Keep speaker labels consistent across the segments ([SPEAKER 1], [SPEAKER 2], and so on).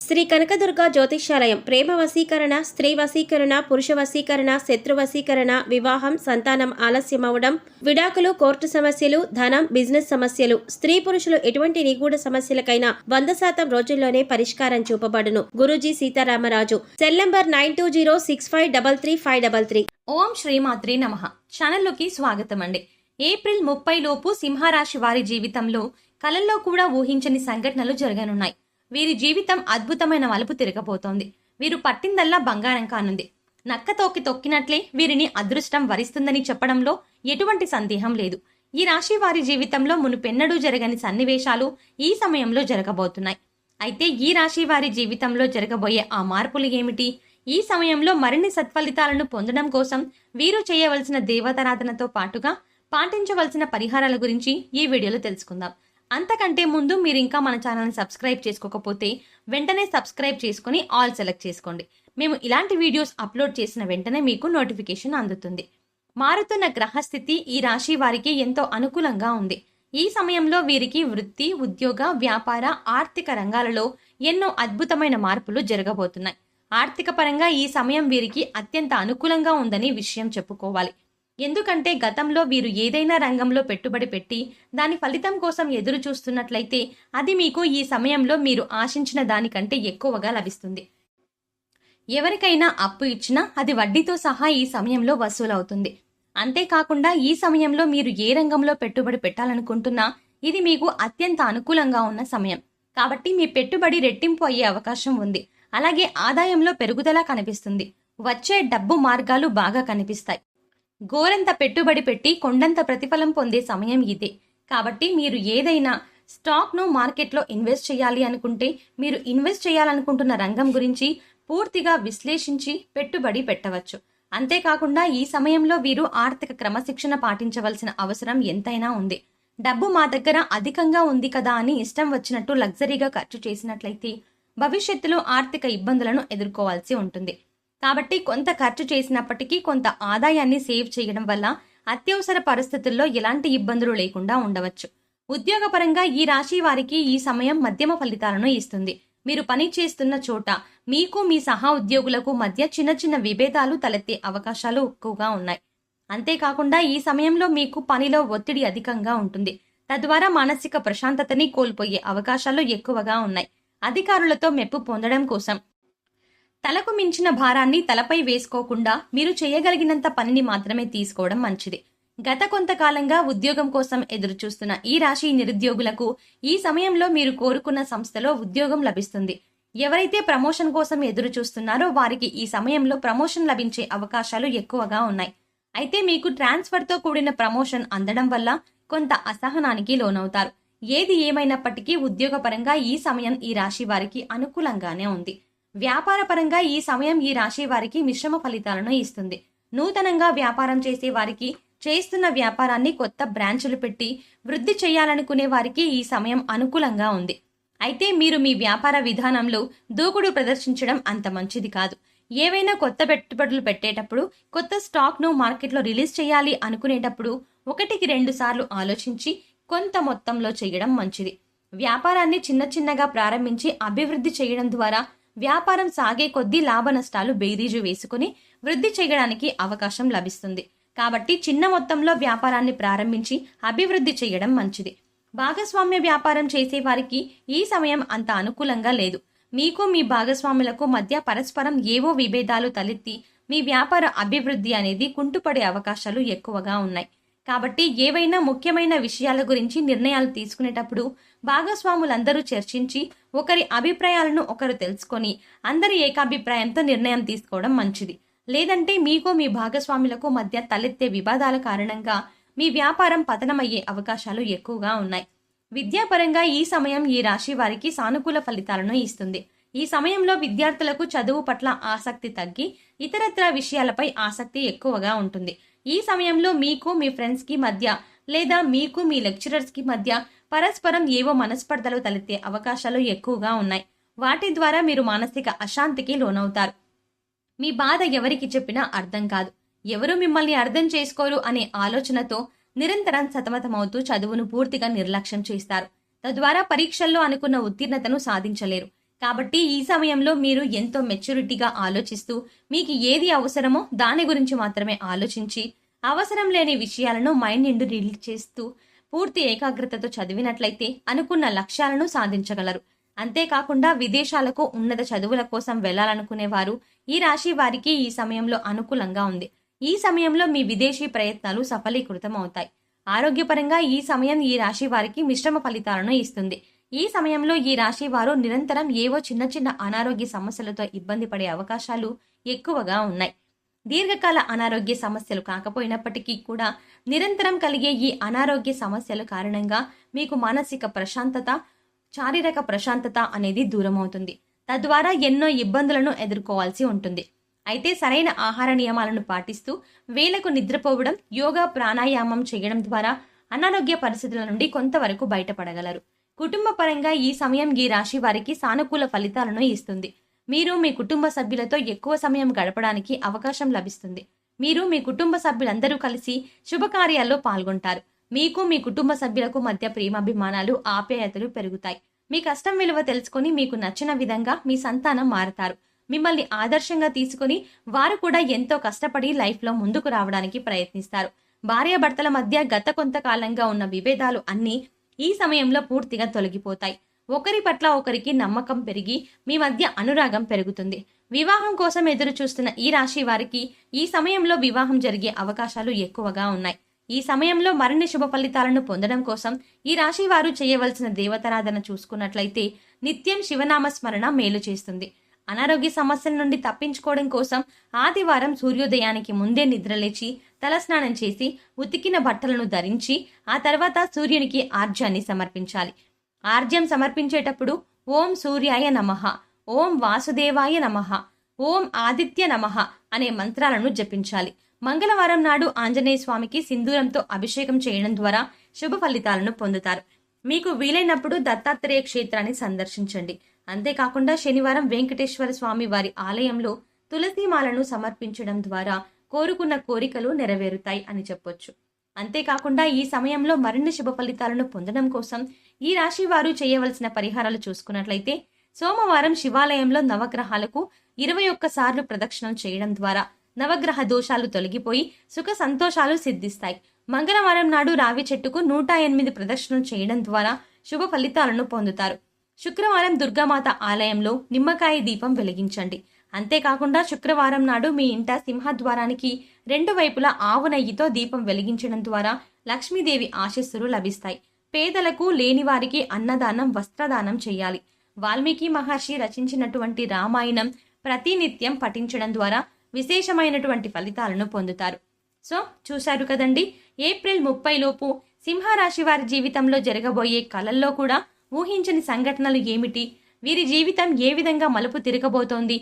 [SPEAKER 1] శ్రీ కనకదుర్గ జ్యోతిష్యాలయం ప్రేమ వశీకరణ, స్త్రీ వశీకరణ, పురుష వశీకరణ, శత్రు వశీకరణ, వివాహం, సంతానం ఆలస్యమవడం, విడాకులు, కోర్టు సమస్యలు, ధనం, బిజినెస్ సమస్యలు, స్త్రీ పురుషులు ఎటువంటి నిగూఢ సమస్యలకైనా 100% రోజుల్లోనే పరిష్కారం చూపబడును. గురూజీ సీతారామరాజు. Cell number 9206533533.
[SPEAKER 2] ఓం శ్రీమాత్రే నమః. ఛానల్లోకి స్వాగతం అండి. ఏప్రిల్ 30 లోపు సింహరాశి వారి జీవితంలో కలల్లో కూడా ఊహించని సంఘటనలు జరగనున్నాయి. వీరి జీవితం అద్భుతమైన మలుపు తిరగబోతోంది. వీరు పట్టిందల్లా బంగారం కానుంది. నక్క తోకి తొక్కినట్లే వీరిని అదృష్టం వరిస్తుందని చెప్పడంలో ఎటువంటి సందేహం లేదు. ఈ రాశి వారి జీవితంలో మునుపెన్నడూ జరగని సన్నివేశాలు ఈ సమయంలో జరగబోతున్నాయి. అయితే ఈ రాశి వారి జీవితంలో జరగబోయే ఆ మార్పులు ఏమిటి? ఈ సమయంలో మరిన్ని సత్ఫలితాలను పొందడం కోసం వీరు చేయవలసిన దేవతారాధనతో పాటుగా పాటించవలసిన పరిహారాల గురించి ఈ వీడియోలో తెలుసుకుందాం. అంతకంటే ముందు మీరు ఇంకా మన ఛానల్ని సబ్స్క్రైబ్ చేసుకోకపోతే వెంటనే సబ్స్క్రైబ్ చేసుకుని ఆల్ సెలెక్ట్ చేసుకోండి. మేము ఇలాంటి వీడియోస్ అప్లోడ్ చేసిన వెంటనే మీకు నోటిఫికేషన్ అందుతుంది. మారుతున్న గ్రహస్థితి ఈ రాశి వారికి ఎంతో అనుకూలంగా ఉంది. ఈ సమయంలో వీరికి వృత్తి, ఉద్యోగ, వ్యాపార, ఆర్థిక రంగాలలో ఎన్నో అద్భుతమైన మార్పులు జరగబోతున్నాయి. ఆర్థిక పరంగా ఈ సమయం వీరికి అత్యంత అనుకూలంగా ఉందని విషయం చెప్పుకోవాలి. ఎందుకంటే గతంలో వీరు ఏదైనా రంగంలో పెట్టుబడి పెట్టి దాని ఫలితం కోసం ఎదురు చూస్తున్నట్లయితే అది మీకు ఈ సమయంలో మీరు ఆశించిన దానికంటే ఎక్కువగా లభిస్తుంది. ఎవరికైనా అప్పు ఇచ్చినా అది వడ్డీతో సహా ఈ సమయంలో వసూలవుతుంది. అంతేకాకుండా ఈ సమయంలో మీరు ఏ రంగంలో పెట్టుబడి పెట్టాలనుకుంటున్నా ఇది మీకు అత్యంత అనుకూలంగా ఉన్న సమయం. కాబట్టి మీ పెట్టుబడి రెట్టింపు అయ్యే అవకాశం ఉంది. అలాగే ఆదాయంలో పెరుగుదల కనిపిస్తుంది. వచ్చే డబ్బు మార్గాలు బాగా కనిపిస్తాయి. గోరంత పెట్టుబడి పెట్టి కొండంత ప్రతిఫలం పొందే సమయం ఇదే. కాబట్టి మీరు ఏదైనా స్టాక్ను మార్కెట్లో ఇన్వెస్ట్ చేయాలి అనుకుంటే మీరు ఇన్వెస్ట్ చేయాలనుకుంటున్న రంగం గురించి పూర్తిగా విశ్లేషించి పెట్టుబడి పెట్టవచ్చు. అంతేకాకుండా ఈ సమయంలో వీరు ఆర్థిక క్రమశిక్షణ పాటించవలసిన అవసరం ఎంతైనా ఉంది. డబ్బు మా దగ్గర అధికంగా ఉంది కదా అని ఇష్టం వచ్చినట్టు లగ్జరీగా ఖర్చు చేసినట్లయితే భవిష్యత్తులో ఆర్థిక ఇబ్బందులను ఎదుర్కోవాల్సి ఉంటుంది. కాబట్టి కొంత ఖర్చు చేసినప్పటికీ కొంత ఆదాయాన్ని సేవ్ చేయడం వల్ల అత్యవసర పరిస్థితుల్లో ఎలాంటి ఇబ్బందులు లేకుండా ఉండవచ్చు. ఉద్యోగపరంగా ఈ రాశి వారికి ఈ సమయం మధ్యమ ఫలితాలను ఇస్తుంది. మీరు పని చేస్తున్న చోట మీకు మీ సహా ఉద్యోగులకు మధ్య చిన్న చిన్న విభేదాలు తలెత్తే అవకాశాలు ఎక్కువగా ఉన్నాయి. అంతేకాకుండా ఈ సమయంలో మీకు పనిలో ఒత్తిడి అధికంగా ఉంటుంది. తద్వారా మానసిక ప్రశాంతతని కోల్పోయే అవకాశాలు ఎక్కువగా ఉన్నాయి. అధికారులతో మెప్పు పొందడం కోసం తలకు మించిన భారాన్ని తలపై వేసుకోకుండా మీరు చేయగలిగినంత పనిని మాత్రమే తీసుకోవడం మంచిది. గత కొంతకాలంగా ఉద్యోగం కోసం ఎదురు చూస్తున్న ఈ రాశి నిరుద్యోగులకు ఈ సమయంలో మీరు కోరుకున్న సంస్థలో ఉద్యోగం లభిస్తుంది. ఎవరైతే ప్రమోషన్ కోసం ఎదురు చూస్తున్నారో వారికి ఈ సమయంలో ప్రమోషన్ లభించే అవకాశాలు ఎక్కువగా ఉన్నాయి. అయితే మీకు ట్రాన్స్ఫర్తో కూడిన ప్రమోషన్ అందడం వల్ల కొంత అసహనానికి లోనవుతారు. ఏది ఏమైనప్పటికీ ఉద్యోగపరంగా ఈ సమయం ఈ రాశి వారికి అనుకూలంగానే ఉంది. వ్యాపార పరంగా ఈ సమయం ఈ రాశి వారికి మిశ్రమ ఫలితాలను ఇస్తుంది. నూతనంగా వ్యాపారం చేసే వారికి, చేస్తున్న వ్యాపారాన్ని కొత్త బ్రాంచులు పెట్టి వృద్ధి చేయాలనుకునే వారికి ఈ సమయం అనుకూలంగా ఉంది. అయితే మీరు మీ వ్యాపార విధానంలో దూకుడు ప్రదర్శించడం అంత మంచిది కాదు. ఏవైనా కొత్త పెట్టుబడులు పెట్టేటప్పుడు, కొత్త స్టాక్ను మార్కెట్లో రిలీజ్ చేయాలి అనుకునేటప్పుడు 1-2 సార్లు ఆలోచించి కొంత మొత్తంలో చేయడం మంచిది. వ్యాపారాన్ని చిన్న చిన్నగా ప్రారంభించి అభివృద్ధి చేయడం ద్వారా వ్యాపారం సాగే కొద్దీ లాభ నష్టాలు బేరీజు వేసుకుని వృద్ధి చేయడానికి అవకాశం లభిస్తుంది. కాబట్టి చిన్న మొత్తంలో వ్యాపారాన్ని ప్రారంభించి అభివృద్ధి చేయడం మంచిది. భాగస్వామ్య వ్యాపారం చేసే వారికి ఈ సమయం అంత అనుకూలంగా లేదు. మీకు మీ భాగస్వాములకు మధ్య పరస్పరం ఏవో విభేదాలు తలెత్తి మీ వ్యాపార అభివృద్ధి అనేది కుంటుపడే అవకాశాలు ఎక్కువగా ఉన్నాయి. కాబట్టి ఏవైనా ముఖ్యమైన విషయాల గురించి నిర్ణయాలు తీసుకునేటప్పుడు భాగస్వాములందరూ చర్చించి ఒకరి అభిప్రాయాలను ఒకరు తెలుసుకొని అందరి ఏకాభిప్రాయంతో నిర్ణయం తీసుకోవడం మంచిది. లేదంటే మీకు మీ భాగస్వాములకు మధ్య తలెత్తే వివాదాల కారణంగా మీ వ్యాపారం పతనమయ్యే అవకాశాలు ఎక్కువగా ఉన్నాయి. విద్యాపరంగా ఈ సమయం ఈ రాశి వారికి సానుకూల ఫలితాలను ఇస్తుంది. ఈ సమయంలో విద్యార్థులకు చదువు పట్ల ఆసక్తి తగ్గి ఇతరత్రా విషయాలపై ఆసక్తి ఎక్కువగా ఉంటుంది. ఈ సమయంలో మీకు మీ ఫ్రెండ్స్కి మధ్య లేదా మీకు మీ లెక్చరర్స్కి మధ్య పరస్పరం ఏవో మనస్పర్ధలు తలెత్తే అవకాశాలు ఎక్కువగా ఉన్నాయి. వాటి ద్వారా మీరు మానసిక అశాంతికి లోనవుతారు. మీ బాధ ఎవరికి చెప్పినా అర్థం కాదు. ఎవరు మిమ్మల్ని అర్థం చేసుకోరు అనే ఆలోచనతో నిరంతరం సతమతమవుతూ చదువును పూర్తిగా నిర్లక్ష్యం చేస్తారు. తద్వారా పరీక్షల్లో అనుకున్న ఉత్తీర్ణతను సాధించలేరు. కాబట్టి ఈ సమయంలో మీరు ఎంతో మెచ్యూరిటీగా ఆలోచిస్తూ మీకు ఏది అవసరమో దాని గురించి మాత్రమే ఆలోచించి అవసరం లేని విషయాలను మైండ్ నుండి రిలీజ్ చేస్తూ పూర్తి ఏకాగ్రతతో చదివినట్లయితే అనుకున్న లక్ష్యాలను సాధించగలరు. అంతేకాకుండా విదేశాలకు ఉన్నత చదువుల కోసం వెళ్లాలనుకునేవారు ఈ రాశి వారికి ఈ సమయంలో అనుకూలంగా ఉంది. ఈ సమయంలో మీ విదేశీ ప్రయత్నాలు సఫలీకృతం అవుతాయి. ఆరోగ్యపరంగా ఈ సమయం ఈ రాశి వారికి మిశ్రమ ఫలితాలను ఇస్తుంది. ఈ సమయంలో ఈ రాశి వారు నిరంతరం ఏవో చిన్న చిన్న అనారోగ్య సమస్యలతో ఇబ్బంది పడే అవకాశాలు ఎక్కువగా ఉన్నాయి. దీర్ఘకాల అనారోగ్య సమస్యలు కాకపోయినప్పటికీ కూడా నిరంతరం కలిగే ఈ అనారోగ్య సమస్యల కారణంగా మీకు మానసిక ప్రశాంతత, శారీరక ప్రశాంతత అనేది దూరం అవుతుంది. తద్వారా ఎన్నో ఇబ్బందులను ఎదుర్కోవాల్సి ఉంటుంది. అయితే సరైన ఆహార నియమాలను పాటిస్తూ వేళకు నిద్రపోవడం, యోగా, ప్రాణాయామం చేయడం ద్వారా అనారోగ్య పరిస్థితుల నుండి కొంతవరకు బయటపడగలరు. కుటుంబ పరంగా ఈ సమయం ఈ రాశి వారికి సానుకూల ఫలితాలను ఇస్తుంది. మీరు మీ కుటుంబ సభ్యులతో ఎక్కువ సమయం గడపడానికి అవకాశం లభిస్తుంది. మీరు మీ కుటుంబ సభ్యులందరూ కలిసి శుభకార్యాల్లో పాల్గొంటారు. మీకు మీ కుటుంబ సభ్యులకు మధ్య ప్రేమాభిమానాలు, ఆప్యాయతలు పెరుగుతాయి. మీ కష్టం విలువ తెలుసుకొని మీకు నచ్చిన విధంగా మీ సంతానం మారతారు. మిమ్మల్ని ఆదర్శంగా తీసుకుని వారు కూడా ఎంతో కష్టపడి లైఫ్లో ముందుకు రావడానికి ప్రయత్నిస్తారు. భార్యాభర్తల మధ్య గత కొంతకాలంగా ఉన్న విభేదాలు అన్నీ ఈ సమయంలో పూర్తిగా తొలగిపోతాయి. ఒకరి పట్ల ఒకరికి నమ్మకం పెరిగి మీ మధ్య అనురాగం పెరుగుతుంది. వివాహం కోసం ఎదురు చూస్తున్న ఈ రాశి వారికి ఈ సమయంలో వివాహం జరిగే అవకాశాలు ఎక్కువగా ఉన్నాయి. ఈ సమయంలో మరిన్ని శుభ ఫలితాలను పొందడం కోసం ఈ రాశి వారు చేయవలసిన దేవతారాధన చూసుకున్నట్లయితే నిత్యం శివనామ స్మరణ మేలు చేస్తుంది. అనారోగ్య సమస్యల నుండి తప్పించుకోవడం కోసం ఆదివారం సూర్యోదయానికి ముందే నిద్రలేచి తలస్నానం చేసి ఉతికిన బట్టలను ధరించి ఆ తర్వాత సూర్యునికి ఆర్జ్యాన్ని సమర్పించాలి. ఆర్జ్యం సమర్పించేటప్పుడు ఓం సూర్యాయ నమః, ఓం వాసుదేవాయ నమః, ఓం ఆదిత్య నమః అనే మంత్రాలను జపించాలి. మంగళవారం నాడు ఆంజనేయ స్వామికి సింధూరంతో అభిషేకం చేయడం ద్వారా శుభ ఫలితాలను పొందుతారు. మీకు వీలైనప్పుడు దత్తాత్రేయ క్షేత్రాన్ని సందర్శించండి. అంతేకాకుండా శనివారం వెంకటేశ్వర స్వామి వారి ఆలయంలో తులసిమాలను సమర్పించడం ద్వారా కోరుకున్న కోరికలు నెరవేరుతాయి అని చెప్పొచ్చు. అంతేకాకుండా ఈ సమయంలో మరిన్ని శుభ ఫలితాలను పొందడం కోసం ఈ రాశి వారు చేయవలసిన పరిహారాలు చూసుకున్నట్లయితే సోమవారం శివాలయంలో నవగ్రహాలకు 21 సార్లు ప్రదక్షిణం చేయడం ద్వారా నవగ్రహ దోషాలు తొలగిపోయి సుఖ సంతోషాలు సిద్ధిస్తాయి. మంగళవారం నాడు రావి చెట్టుకు 108 ప్రదక్షిణం చేయడం ద్వారా శుభ ఫలితాలను పొందుతారు. శుక్రవారం దుర్గామాత ఆలయంలో నిమ్మకాయ దీపం వెలిగించండి. అంతేకాకుండా శుక్రవారం నాడు మీ ఇంట సింహద్వారానికి 2 వైపులా ఆవు నెయ్యితో దీపం వెలిగించడం ద్వారా లక్ష్మీదేవి ఆశీస్సులు లభిస్తాయి. పేదలకు, లేనివారికి అన్నదానం, వస్త్రదానం చేయాలి. వాల్మీకి మహర్షి రచించినటువంటి రామాయణం ప్రతినిత్యం పఠించడం ద్వారా విశేషమైనటువంటి ఫలితాలను పొందుతారు. సో చూశారు కదండి, ఏప్రిల్ 30 లోపు సింహరాశి వారి జీవితంలో జరగబోయే కలల్లో కూడా ఊహించని సంఘటనలు ఏమిటి, వీరి జీవితం ఏ విధంగా మలుపు తిరగబోతోంది,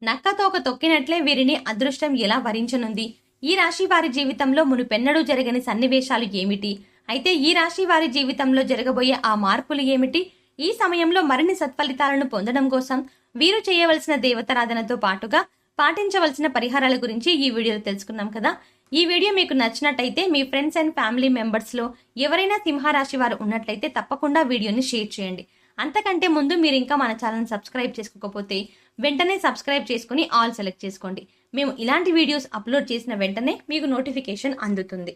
[SPEAKER 2] నక్కతోక తొక్కినట్లే వీరిని అదృష్టం ఎలా వరించనుంది, ఈ రాశి వారి జీవితంలో మునుపెన్నడూ జరగని సన్నివేశాలు ఏమిటి, అయితే ఈ రాశి వారి జీవితంలో జరగబోయే ఆ మార్పులు ఏమిటి, ఈ సమయంలో మరిన్ని సత్ఫలితాలను పొందడం కోసం వీరు చేయవలసిన దేవతారాధనతో పాటుగా పాటించవలసిన పరిహారాల గురించి ఈ వీడియోలో తెలుసుకున్నాం కదా. ఈ వీడియో మీకు నచ్చినట్టయితే మీ ఫ్రెండ్స్ అండ్ ఫ్యామిలీ మెంబర్స్లో ఎవరైనా సింహరాశి వారు ఉన్నట్లయితే తప్పకుండా వీడియోని షేర్ చేయండి. అంతకంటే ముందు మీరు ఇంకా మన ఛానల్ సబ్స్క్రైబ్ చేసుకోకపోతే వెంటనే సబ్స్క్రైబ్ చేసుకుని ఆల్ సెలెక్ట్ చేసుకోండి. మేము ఇలాంటి వీడియోస్ అప్లోడ్ చేసిన వెంటనే మీకు నోటిఫికేషన్ అందుతుంది.